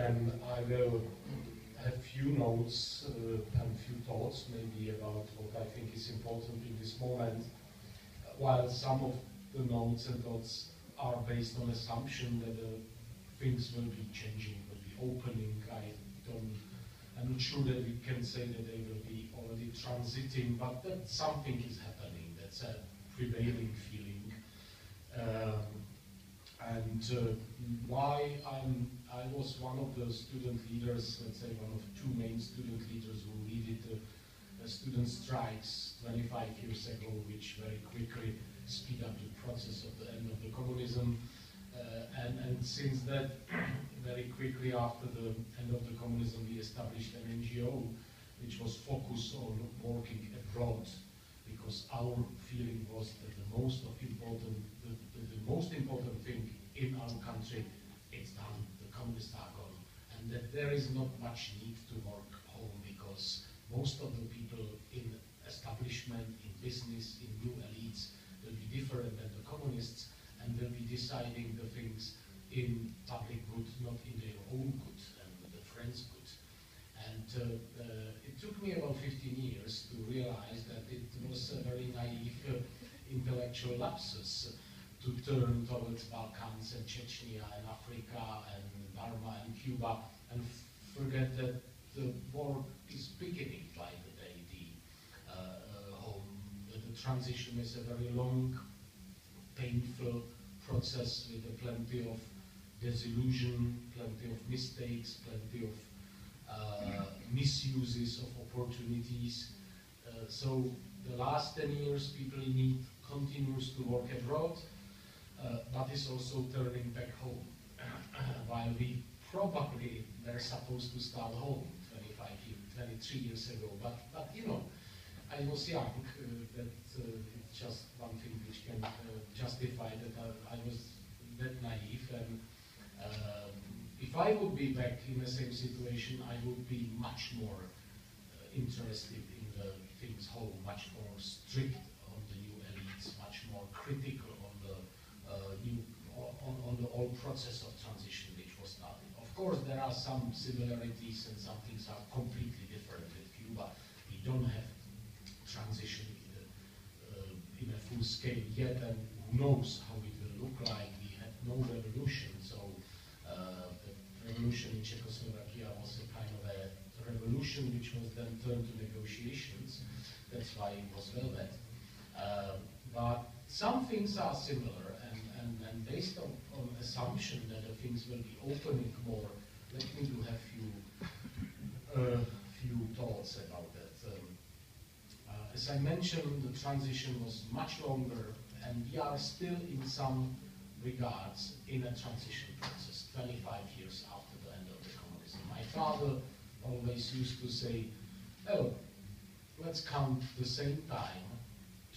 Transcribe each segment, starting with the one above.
and I will have few notes and few thoughts maybe about what I think is important in this moment, while some of the notes and thoughts are based on assumption that things will be changing, will be opening. I'm not sure that we can say that they will be already transiting, but that something is happening. That's a prevailing feeling. Why I was one of the student leaders, let's say one of two main student leaders who leaded the student strikes 25 years ago, which very quickly speed up the process of the end of the communism. And since that, very quickly after the end of the communism, we established an NGO which was focused on working abroad, because our feeling was that the most important thing in our country is done, the communists are gone, and that there is not much need to work home, because most of the people in establishment, in business, in new elites will be different than the communists, and will be deciding the things in public good, not in their own good and the friends' good. And it took me about 15 years to realize that it was a very naive intellectual lapsus to turn towards Balkans and Chechnya and Africa and Burma and Cuba and forget that the war is beginning by the day the transition is a very long, painful process with plenty of disillusion, plenty of mistakes, plenty of misuses of opportunities. So the last 10 years people need continues to work abroad, but is also turning back home. While we probably were supposed to start home 23 years ago, but you know, I was young, it's just one thing which can justify that I was that naive, and if I would be back in the same situation, I would be much more interested in the things home, much more strict on the new elites, much more critical on the on the whole process of transition which was started. Of course, there are some similarities and some things are completely different with Cuba. We don't have transition in a full scale yet, and who knows how it will look like. We had no revolution, so the revolution in Czechoslovakia was a kind of a revolution which was then turned to negotiations. That's why it was velvet. But some things are similar, and based on assumption that the things will be opening more, let me do have few thoughts about that. As I mentioned, the transition was much longer, and we are still in some regards in a transition process, 25 years after the end of the communism. My father always used to say, oh, let's count the same time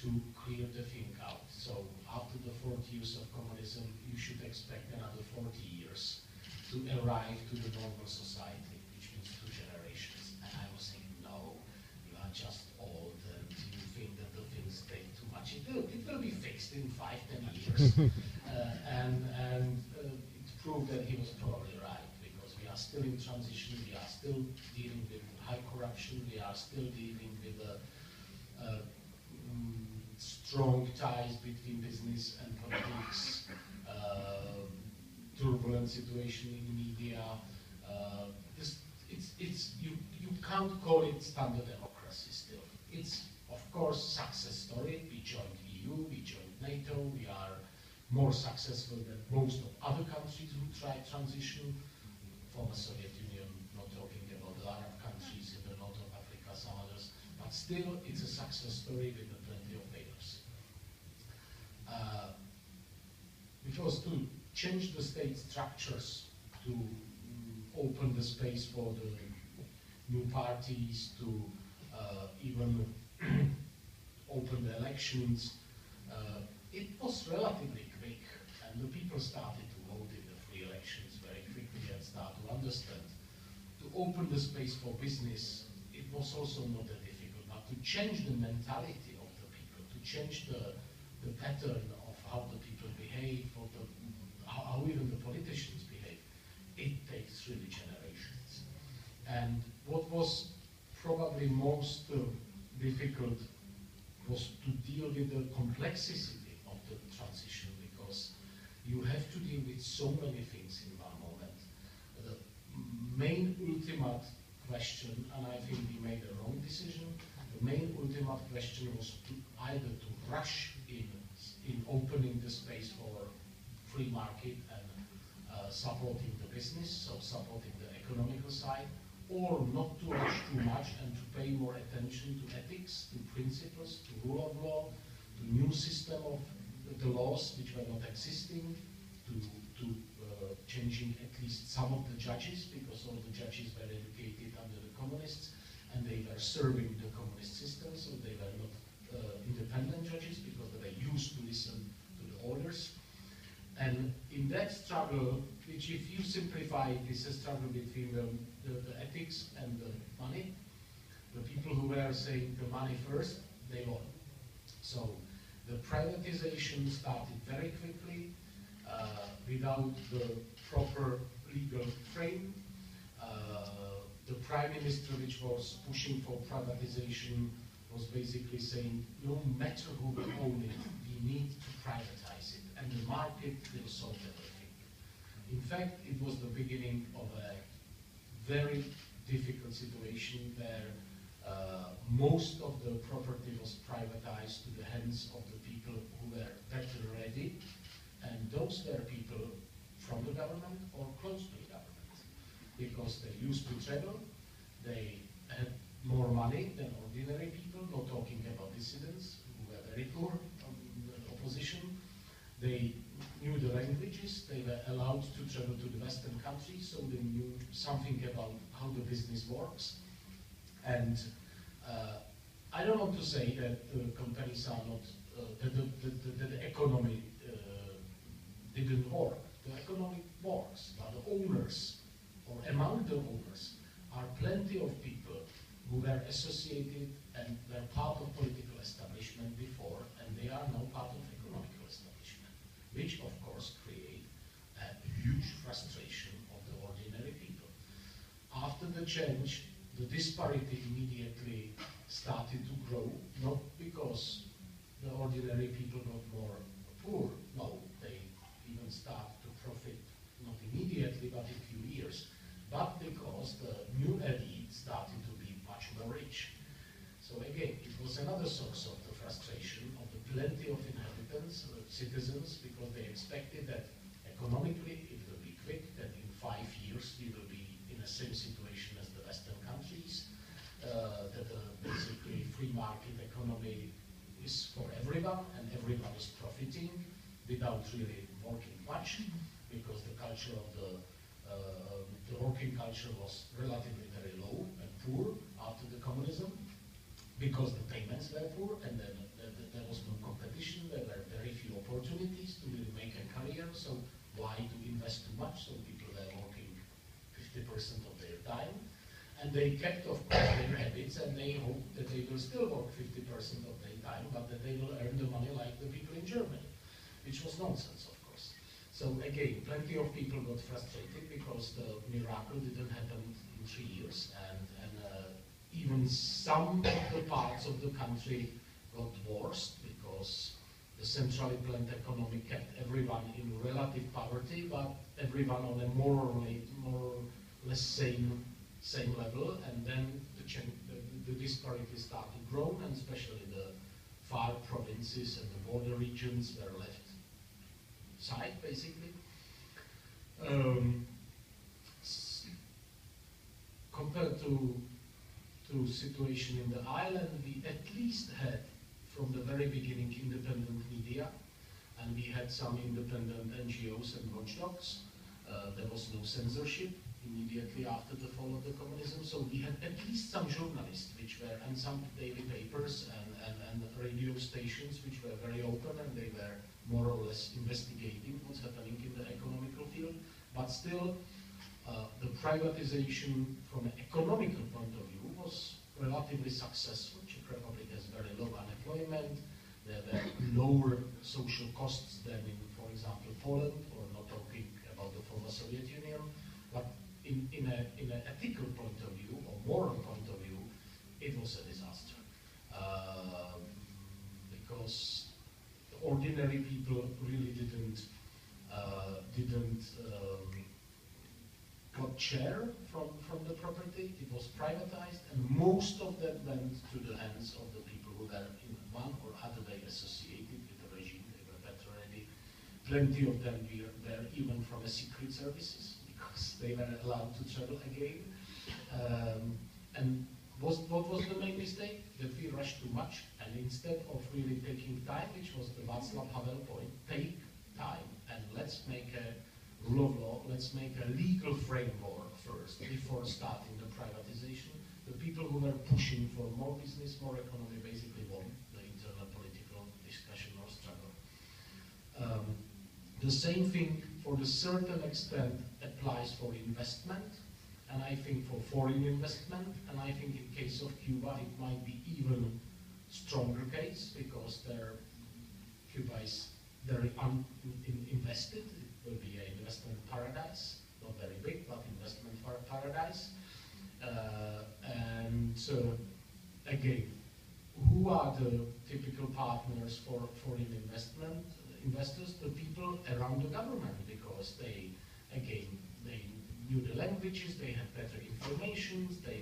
to clear the thing out. So after the 40 years of communism, you should expect another 40 years to arrive to the normal society, which means 2 generations. And I was saying, no, you are just old and you think that the things take too much. It will be fixed in 5-10 years. It proved that he was probably right, because we are still in transition, we are still dealing with high corruption, we are still dealing with strong ties between business and politics, turbulent situation in media. You can't call it standard democracy still. It's, of course, success story. We joined EU, we joined NATO, we are more successful than most of other countries who tried transition. Former Soviet Union, not talking about the Arab countries in the north of Africa, some others, but still it's a success story with plenty of failures. Because to change the state structures, to open the space for the new parties, to even open the elections, it was relatively quick, and the people started to vote in the free elections very quickly and start to understand. To open the space for business, it was also not that difficult, but to change the mentality of the people, to change the pattern of how the people behave, or how even the politicians behave, it takes really generations. And what was probably most difficult was to deal with the complexity of the transition, because you have to deal with so many things in one moment. The main ultimate question, and I think we made a wrong decision, the main ultimate question was to either to rush in opening the space for free market and supporting the business, so supporting the economical side, or not to rush too much and to pay more attention to ethics, to principles, to rule of law, to new system of the laws which were not existing, to changing at least some of the judges, because all the judges were educated under the communists and they were serving the communist system, so they were not independent judges because they were used to listen to the orders. And in that struggle, which if you simplify it, is a struggle between the ethics and the money. The people who were saying the money first, they won. So the privatization started very quickly without the proper legal frame. The prime minister, which was pushing for privatization, was basically saying, no matter who will own it, we need to privatize it, and the market will solve everything. In fact, it was the beginning of a very difficult situation where most of the property was privatized to the hands of the people who were better ready, and those were people from the government or close to the government, because they used to travel, they had more money than ordinary people, not talking about dissidents who were very poor in the opposition. They knew the languages, they were allowed to travel to the Western countries, so they knew something about how the business works. And I don't want to say that the companies are not, that the economy didn't work. The economy works, but the owners, or among the owners, are plenty of people who were associated and were part of political establishment before, and they are now part of economical establishment, which of course create a huge frustration of the ordinary people. After the change, the disparity immediately started to grow, not because the ordinary people got more poor, no, they even start to profit, not immediately, but in a few years, but because the new elite started to be much more rich. So again, it was another source of the frustration of the plenty of inhabitants, citizens, because they expected that economically it will be quick, that in 5 years we will be in the same situation as the Western countries, that basically free market economy is for everyone and everyone is profiting without really working much, because the culture of the working culture was relatively very low and poor after the communism, because the payments were poor and then there was no competition, there were very few opportunities to really make a career, so why to invest too much? So people were working 50% of their time, and they kept, of course, their habits, and they hope that they will still work 50% of their time, but that they will earn the money like the people in Germany, which was nonsense, of course. So again, plenty of people got frustrated because the miracle didn't happen in 3 years, and even some of the parts of the country got worse because the centrally planned economy kept everyone in relative poverty, but everyone on a more or less same level, and then the disparity started growing, and especially the far provinces and the border regions were left side, basically. Compared to situation in the island, we at least had from the very beginning independent media, and we had some independent NGOs and watchdogs. There was no censorship immediately after the fall of the communism, so we had at least some journalists and some daily papers and radio stations which were very open, and they were more or less investigating what's happening in the economical field. But still, the privatization from an economical point of view was relatively successful. Czech Republic has very low unemployment, there were lower social costs than in, for example, Poland, or not talking about the former Soviet Union. But in an ethical point of view or moral point of view, it was a disaster. Because ordinary people really didn't got share from the property. It was privatized, and most of that went to the hands of the people who were in one or other way associated with the regime. They were better already. Plenty of them were even from the secret services, because they were allowed to travel again. And what was the main mistake? That we rushed too much, and instead of really taking time, which was the Václav Havel point, take time and let's make a rule of law, let's make a legal framework first before starting the privatization. The people who were pushing for more business, more economy, basically won the internal political discussion or struggle. The same thing, for a certain extent, applies for investment, and I think for foreign investment, and I think in case of Cuba it might be even stronger case, because Cuba is very invested. It will be an investment paradise, not very big, but investment paradise. Again, who are the typical partners for foreign investors? The people around the government, because they knew the languages, they had better information, they